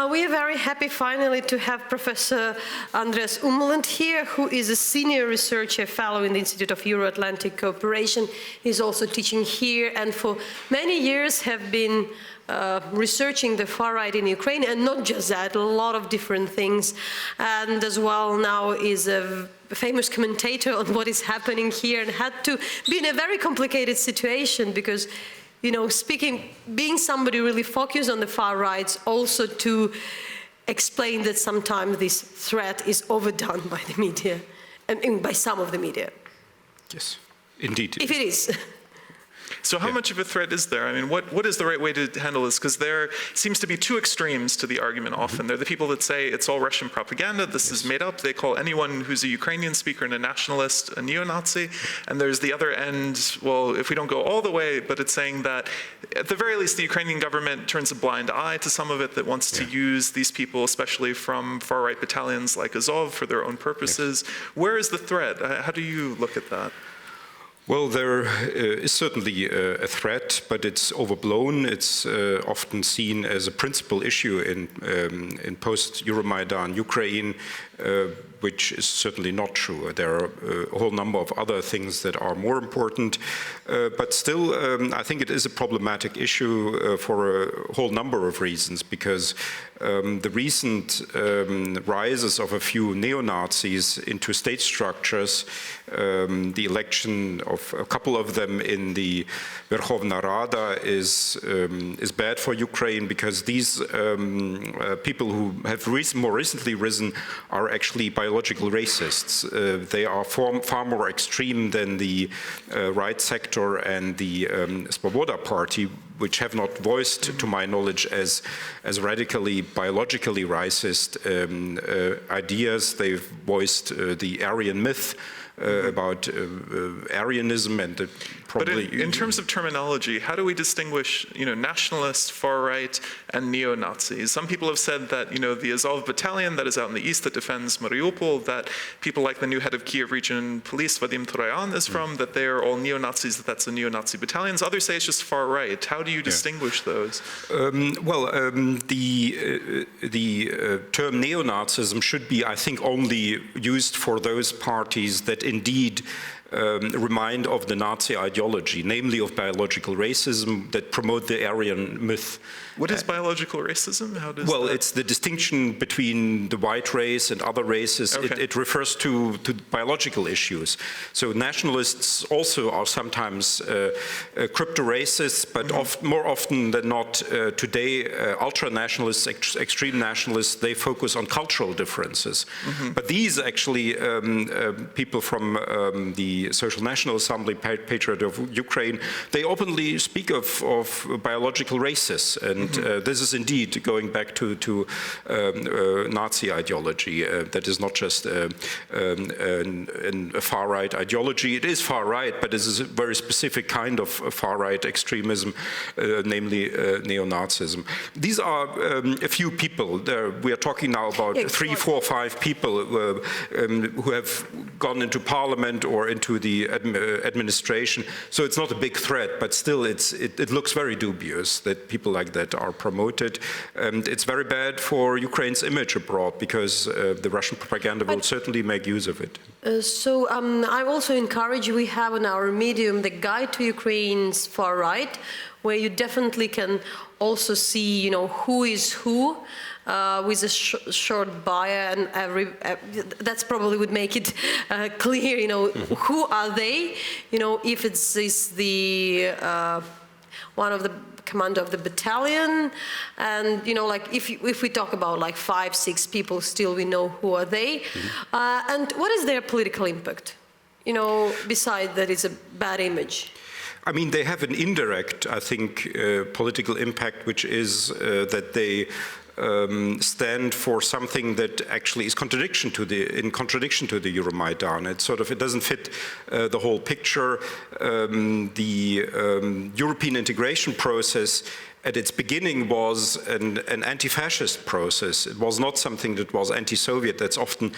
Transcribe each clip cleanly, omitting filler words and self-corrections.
We are very happy finally to have Professor Andreas Umland here, who is a senior researcher fellow in the Institute of Euro-Atlantic Cooperation. He's also teaching here and for many years have been researching the far right in Ukraine, and not just that, a lot of different things. And as well now is a famous commentator on what is happening here, and had to be in a very complicated situation because, you know, being somebody really focused on the far rights, also to explain that sometimes this threat is overdone by the media, and by some of the media. Yes, indeed. If it is. So how much of a threat is there? I mean, what is the right way to handle this? Because there seems to be two extremes to the argument often. There are the people that say it's all Russian propaganda, this is made up. They call anyone who's a Ukrainian speaker and a nationalist a neo-Nazi. And there's the other end, well, if we don't go all the way, but it's saying that at the very least the Ukrainian government turns a blind eye to some of it, that wants to use these people, especially from far-right battalions like Azov, for their own purposes. Where is the threat? How do you look at that? Well, there is certainly a threat, but it's overblown. It's often seen as a principal issue in post-Euromaidan Ukraine, which is certainly not true. There are a whole number of other things that are more important, but still I think it is a problematic issue for a whole number of reasons, because the recent rises of a few neo-Nazis into state structures, the election of a couple of them in the Verkhovna Rada is bad for Ukraine, because these people who have more recently risen are actually biological racists. They are far more extreme than the right sector and the Svoboda party, which have not voiced, to my knowledge, as radically biologically racist ideas. They've voiced the Aryan myth about Aryanism, and probably. But in terms of terminology, how do we distinguish, nationalist, far right, and neo-Nazis? Some people have said that, the Azov battalion that is out in the east that defends Mariupol, that people like the new head of Kiev region police, Vadim Turayan, is from, that they are all neo-Nazis, that's a neo-Nazi battalions. Others say it's just far right. How do you distinguish those? The term neo-Nazism should be, I think, only used for those parties that indeed remind of the Nazi ideology, namely of biological racism, that promote the Aryan myth. What is biological racism? How does it's the distinction between the white race and other races. Okay. It refers to biological issues. So nationalists also are sometimes crypto-racists, but more often than not today, ultra-nationalists, extreme nationalists, they focus on cultural differences. But these actually people from the Social National Assembly, Patriot of Ukraine, they openly speak of biological races, and this is indeed going back to Nazi ideology. That is not just a far-right ideology. It is far-right, but this is a very specific kind of far-right extremism, namely neo-Nazism. These are a few people. We are talking now about 3, 4, 5 people who have gone into parliament or into the administration. So it's not a big threat, but still it looks very dubious that people like that are promoted. And it's very bad for Ukraine's image abroad, because the Russian propaganda will certainly make use of it. I also encourage, we have on our medium the Guide to Ukraine's Far Right, where you definitely can also see, who is who, with a short bio, and that's probably would make it clear, who are they, if it's the one of the commander of the battalion, and if we talk about like 5, 6 people, still we know who are they, and what is their political impact, besides that it's a bad image. I mean, they have an indirect, I think, political impact, which is that they stand for something that actually is in contradiction to the Euromaidan. It doesn't fit the whole picture. The European integration process at its beginning was an anti-fascist process. It was not something that was anti-Soviet. That's often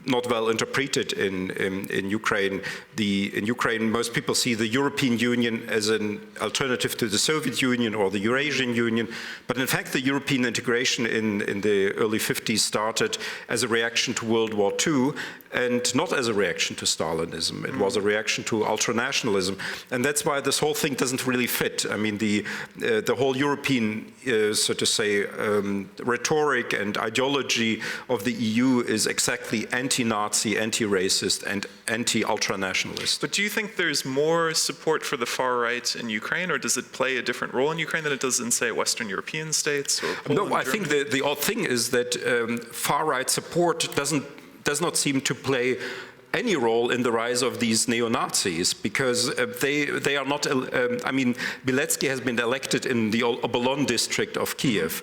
not well interpreted in Ukraine. In Ukraine, most people see the European Union as an alternative to the Soviet Union or the Eurasian Union. But in fact, the European integration in the early 50s started as a reaction to World War II and not as a reaction to Stalinism. It was a reaction to ultranationalism. And that's why this whole thing doesn't really fit. I mean, the whole European, so to say, rhetoric and ideology of the EU is exactly anti-Nazi, anti-racist, and anti-ultranationalist. But do you think there's more support for the far right in Ukraine, or does it play a different role in Ukraine than it does in, say, Western European states? Or Poland, no, I think the odd thing is that far right support does not seem to play any role in the rise of these neo-Nazis, because they are not, I mean, Bilecki has been elected in the Obolon district of Kiev,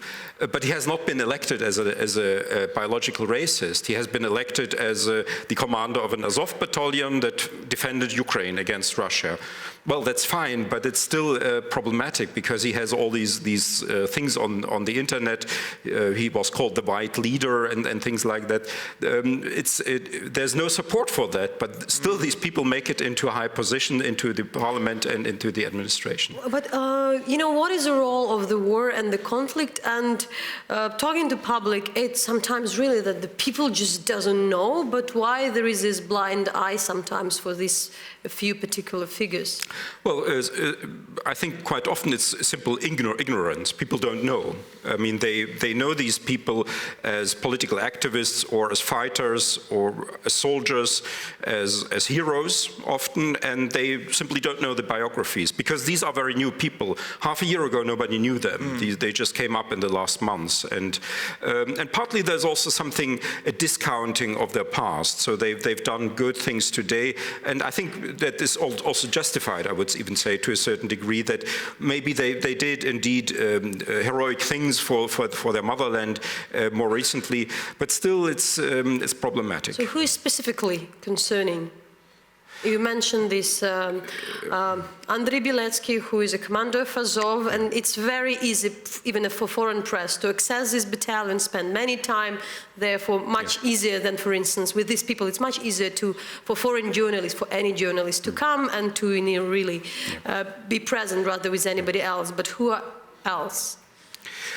but he has not been elected as a biological racist. He has been elected as the commander of an Azov battalion that defended Ukraine against Russia. Well, that's fine, but it's still problematic because he has all these things on the internet. He was called the white leader and things like that. There's no support for that, but still these people make it into a high position, into the parliament and into the administration. But, you know, what is the role of the war and the conflict? And talking to public, it's sometimes really that the people just doesn't know, but why there is this blind eye sometimes for these few particular figures? Well, I think quite often it's simple ignorance. People don't know. I mean, they know these people as political activists or as fighters or as soldiers, as heroes often, and they simply don't know the biographies because these are very new people. Half a year ago, nobody knew them. They just came up in the last months, and partly there's also a discounting of their past. So they've done good things today, and I think that is also justified, I would even say, to a certain degree, that maybe they did indeed heroic things for their motherland more recently, but still it's problematic. So who is specifically concerning? You mentioned this Andrei Bilecki, who is a commander of Azov, and it's very easy, even for foreign press, to access this battalion, spend many time, therefore much easier than, for instance, with these people, it's much easier for foreign journalists, for any journalist to come and to really be present rather with anybody else. But who else?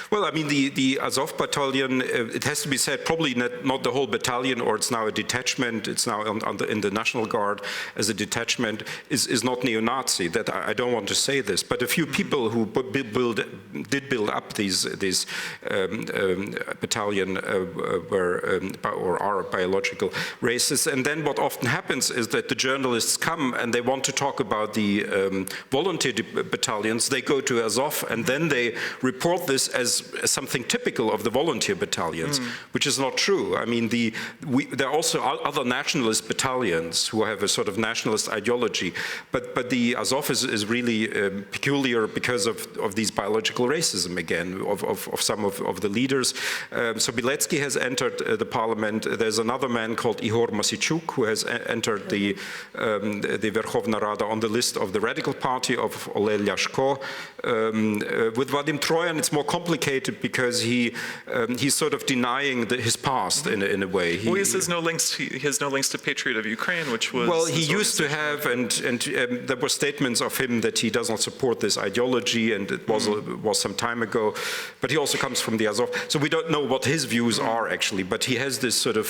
Well, I mean, the Azov battalion, it has to be said, probably not the whole battalion, or it's now a detachment, it's now in the National Guard as a detachment, is not neo-Nazi. That I don't want to say this, but a few people who did build up these battalion or are biological racists. And then what often happens is that the journalists come and they want to talk about the volunteer battalions. They go to Azov and then they report this as something typical of the volunteer battalions, which is not true. I mean, there are also other nationalist battalions who have a sort of nationalist ideology, but the Azov is really peculiar because of these biological racism again, of some of the leaders. So Bilecki has entered the parliament. There's another man called Ihor Masichuk who has entered the Verkhovna Rada on the list of the radical party of Oleg Lyashko. With Vadim Troyan, it's more complicated because he's sort of denying his past in a way. He has no links to Patriot of Ukraine, which was... Well, he used to have, and there were statements of him that he does not support this ideology, and it was some time ago. But he also comes from the Azov. So we don't know what his views are, actually, but he has this sort of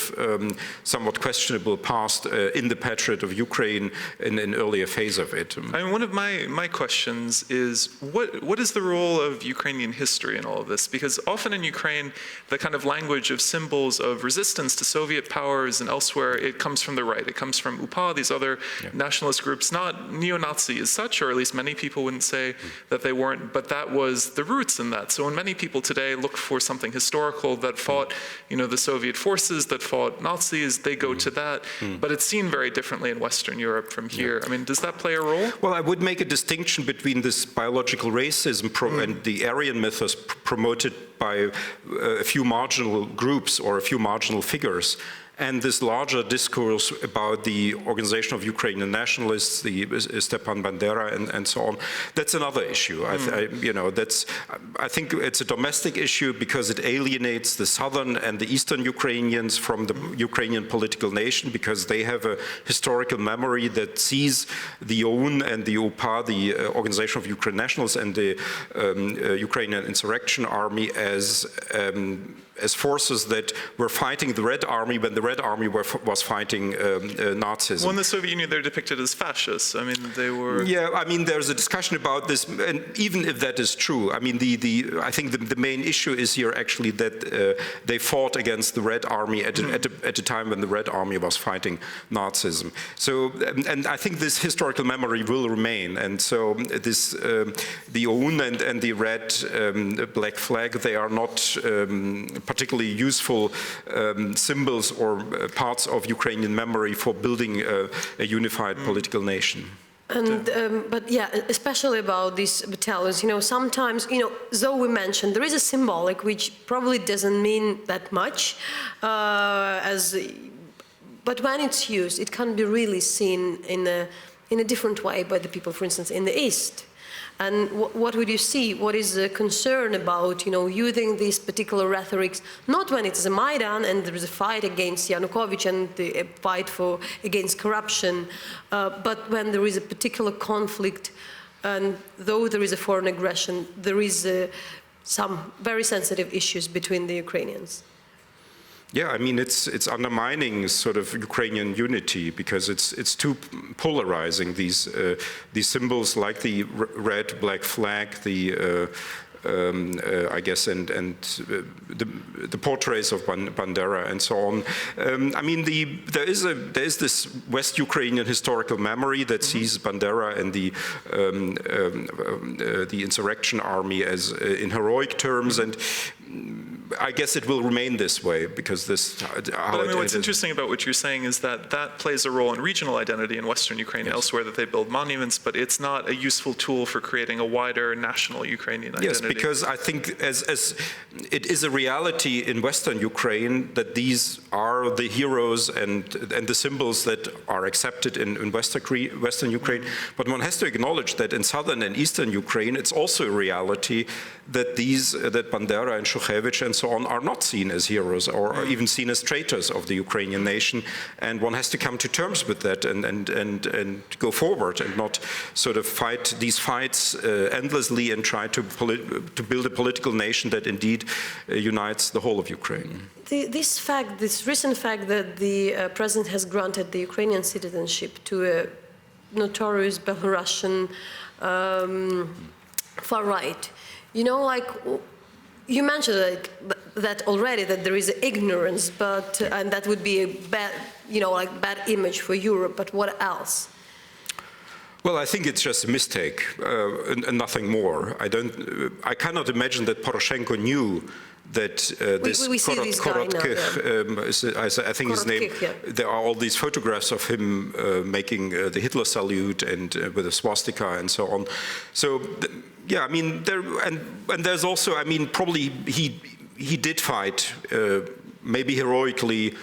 somewhat questionable past in the Patriot of Ukraine in an earlier phase of it. I mean, one of my questions is, what is the role of Ukrainian history in all of this? Because often in Ukraine, the kind of language of symbols of resistance to Soviet powers and elsewhere, it comes from the right. It comes from UPA, these other nationalist groups, not neo-Nazi as such, or at least many people wouldn't say that they weren't, but that was the roots in that. So when many people today look for something historical that fought, the Soviet forces, that fought Nazis, they go to that, but it's seen very differently in Western Europe from here. I mean, does that play a role? Well, I would make a distinction between this biological racism and the Aryan mythos promoted by a few marginal groups or a few marginal figures, and this larger discourse about the organization of Ukrainian nationalists, the Stepan Bandera and so on. That's another issue. I think it's a domestic issue because it alienates the southern and the eastern Ukrainians from the Ukrainian political nation, because they have a historical memory that sees the OUN and the UPA, the Organization of Ukrainian Nationals, and the Ukrainian Insurrection Army as forces that were fighting the Red Army when the Red Army was fighting Nazism. Well, in the Soviet Union, they're depicted as fascists. I mean, they were... Yeah, I mean, there's a discussion about this, and even if that is true, I mean, I think the main issue is here actually that they fought against the Red Army at a time when the Red Army was fighting Nazism. So, and I think this historical memory will remain, and so this, the OUN and the red black flag, they are not particularly useful symbols or parts of Ukrainian memory for building a unified political nation. And, but yeah, especially about these battalions, sometimes, though we mentioned there is a symbolic which probably doesn't mean that much, but when it's used, it can be really seen in a different way by the people, for instance, in the East. And what would you see? What is the concern about, using these particular rhetorics, not when it's a Maidan and there is a fight against Yanukovych and the fight against corruption, but when there is a particular conflict, and though there is a foreign aggression, there is some very sensitive issues between the Ukrainians. Yeah, I mean, it's undermining sort of Ukrainian unity, because it's too polarizing. These symbols like the red black flag, the I guess, and the portraits of Bandera and so on. I mean, there is this West Ukrainian historical memory that sees Bandera and the insurrection army as in heroic terms, and I guess it will remain this way, because this. But I mean, what's interesting about what you're saying is that that plays a role in regional identity in Western Ukraine, yes, elsewhere, that they build monuments, but it's not a useful tool for creating a wider national Ukrainian identity. Yes, because I think as it is a reality in Western Ukraine that these are the heroes and the symbols that are accepted in Western Ukraine. But one has to acknowledge that in southern and eastern Ukraine, it's also a reality that that Bandera and Shukhevich and so on are not seen as heroes, or even seen as traitors of the Ukrainian nation. And one has to come to terms with that and go forward, and not sort of fight these fights endlessly and try to build a political nation that indeed unites the whole of Ukraine. This recent fact that the president has granted the Ukrainian citizenship to a notorious Belarusian far right, you mentioned that already, that there is ignorance, and that would be a bad, bad image for Europe. But what else? Well, I think it's just a mistake and nothing more. I cannot imagine that Poroshenko knew that this Korotkov, I think his name, yeah. There are all these photographs of him making the Hitler salute and with a swastika and so on. So, yeah, I mean, there's also, I mean, probably he did fight, maybe heroically,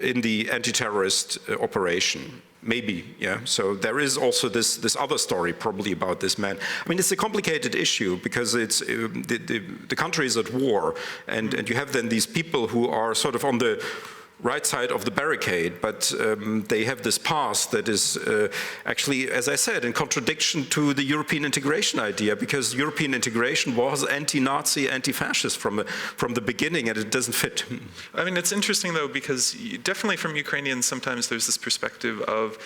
in the anti-terrorist operation. Maybe, yeah. So there is also this other story probably about this man. I mean, it's a complicated issue because it's the country is at war, and you have then these people who are sort of on the right side of the barricade, but they have this past that is actually, as I said, in contradiction to the European integration idea, because European integration was anti-Nazi, anti-fascist from the beginning, and it doesn't fit. I mean, it's interesting though, because definitely from Ukrainians, sometimes there's this perspective of,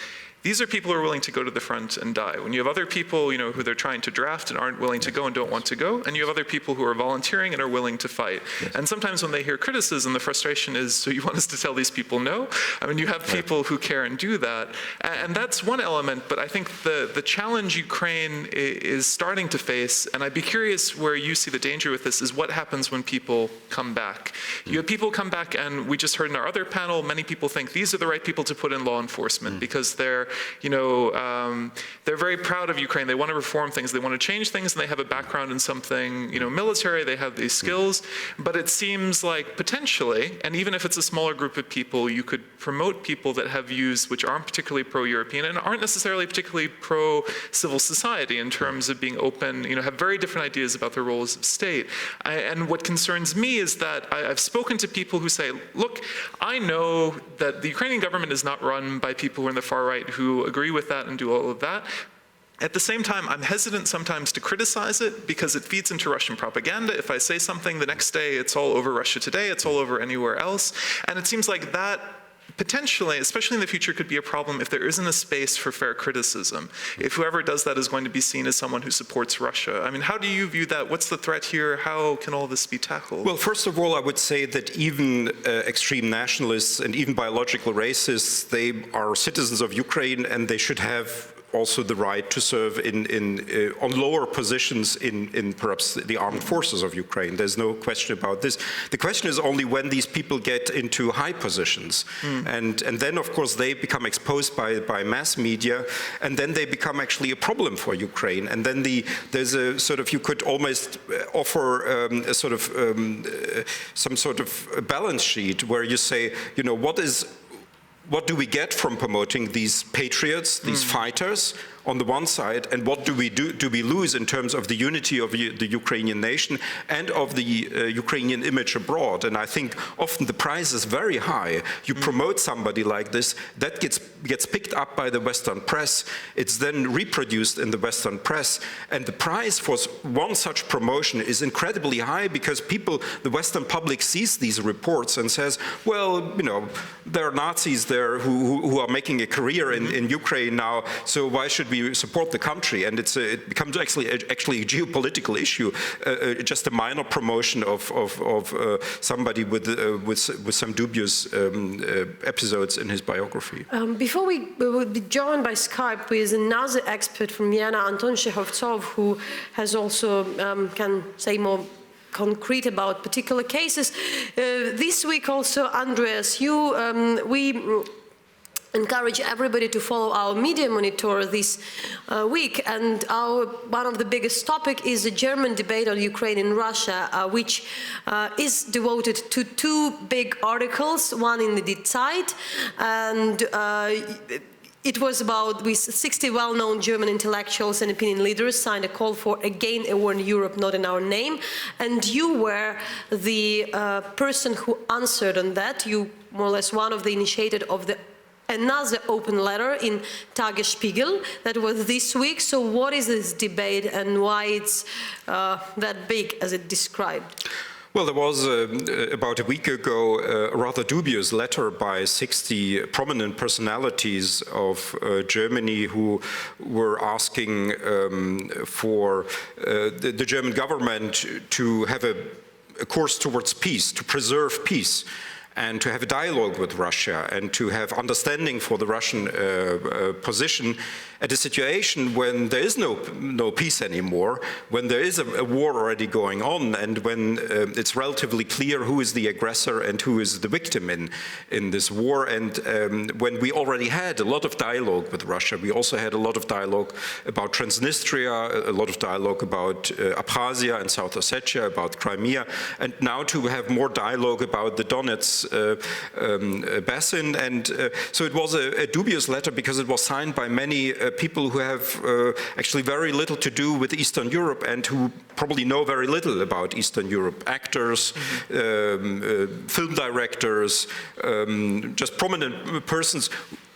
these are people who are willing to go to the front and die. When you have other people, who they're trying to draft and aren't willing to go and don't want to go, and you have other people who are volunteering and are willing to fight. Yes. And sometimes when they hear criticism, the frustration is, so you want us to tell these people no? I mean, you have people who care and do that. And that's one element, but I think the challenge Ukraine is starting to face, and I'd be curious where you see the danger with this, is what happens when people come back. You have people come back, and we just heard in our other panel, many people think these are the right people to put in law enforcement because they're they're very proud of Ukraine. They want to reform things. They want to change things, and they have a background in something, military. They have these skills. But it seems like potentially, and even if it's a smaller group of people, you could promote people that have views which aren't particularly pro-European and aren't necessarily particularly pro-civil society in terms of being open, have very different ideas about the roles of state. And what concerns me is that I've spoken to people who say, look, I know that the Ukrainian government is not run by people who are in the far right who agree with that and do all of that. At the same time, I'm hesitant sometimes to criticize it because it feeds into Russian propaganda. If I say something, the next day it's all over Russia Today, it's all over anywhere else. And it seems like that potentially, especially in the future, could be a problem if there isn't a space for fair criticism. If whoever does that is going to be seen as someone who supports Russia. I mean, how do you view that? What's the threat here? How can all this be tackled? Well, first of all, I would say that even extreme nationalists and even biological racists, they are citizens of Ukraine and they should have also the right to serve on lower positions in perhaps the armed forces of Ukraine. There's no question about this. The question is only when these people get into high positions. And then, of course, they become exposed by mass media, and then they become actually a problem for Ukraine. And then there's a sort of, you could almost offer some sort of balance sheet where you say, what do we get from promoting these patriots, these fighters, on the one side, and what do we lose in terms of the unity of the Ukrainian nation and of the Ukrainian image abroad? And I think often the price is very high. You promote somebody like this, that gets picked up by the Western press, it's then reproduced in the Western press, and the price for one such promotion is incredibly high because the Western public sees these reports and says, well, there are Nazis there who are making a career in Ukraine now, so why should we support the country? And it becomes actually a geopolitical issue, just a minor promotion of somebody with some dubious episodes in his biography. Before we will be joined by Skype with another expert from Vienna, Anton Shekhovtsov, who has also can say more concrete about particular cases. This week also, Andreas, we encourage everybody to follow our media monitor this week, and one of the biggest topic is the German debate on Ukraine and Russia, which is devoted to two big articles, one in the Die Zeit, and it was about with 60 well-known German intellectuals and opinion leaders signed a call for again a war in Europe, not in our name, and you were the person who answered on that. You more or less one of the initiated of another open letter in Tagesspiegel that was this week. So what is this debate and why it's that big as it described? Well, there was about a week ago a rather dubious letter by 60 prominent personalities of Germany who were asking for the German government to have a course towards peace, to preserve peace, and to have a dialogue with Russia and to have understanding for the Russian position at a situation when there is no peace anymore, when there is a war already going on, and when it's relatively clear who is the aggressor and who is the victim in this war, and when we already had a lot of dialogue with Russia. We also had a lot of dialogue about Transnistria, a lot of dialogue about Abkhazia and South Ossetia, about Crimea, and now to have more dialogue about the Donetsk Basin. And so it was a dubious letter because it was signed by many people who have actually very little to do with Eastern Europe and who probably know very little about Eastern Europe. Actors, film directors, just prominent persons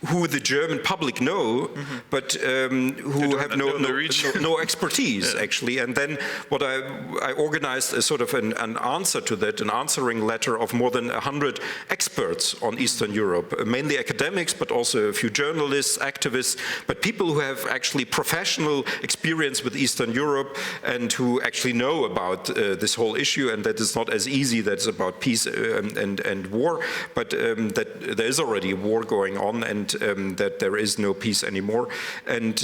who the German public know, but who have no expertise, actually. And then what I organized a sort of an answer to that, an answering letter of more than 100 experts on Eastern Europe, mainly academics, but also a few journalists, activists, but people who have actually professional experience with Eastern Europe and who actually know about this whole issue, and that it's not as easy that it's about peace and war, but that there is already a war going on, and that there is no peace anymore, and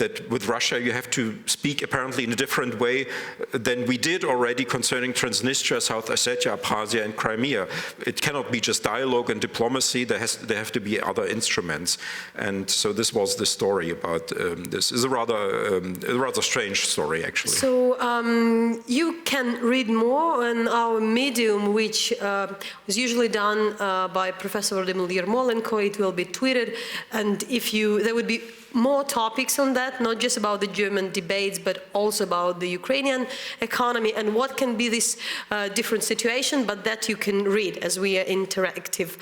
that with Russia you have to speak apparently in a different way than we did already concerning Transnistria, South Ossetia, Abkhazia, and Crimea. It cannot be just dialogue and diplomacy. There have to be other instruments, and so this was the story about this. Is a rather strange story, actually. So you can read more on our Medium, which is usually done by Professor Vladimir Yermolenko. It will be tweeted, and there would be more topics on that, not just about the German debates, but also about the Ukrainian economy and what can be this different situation, but that you can read as we are interactive.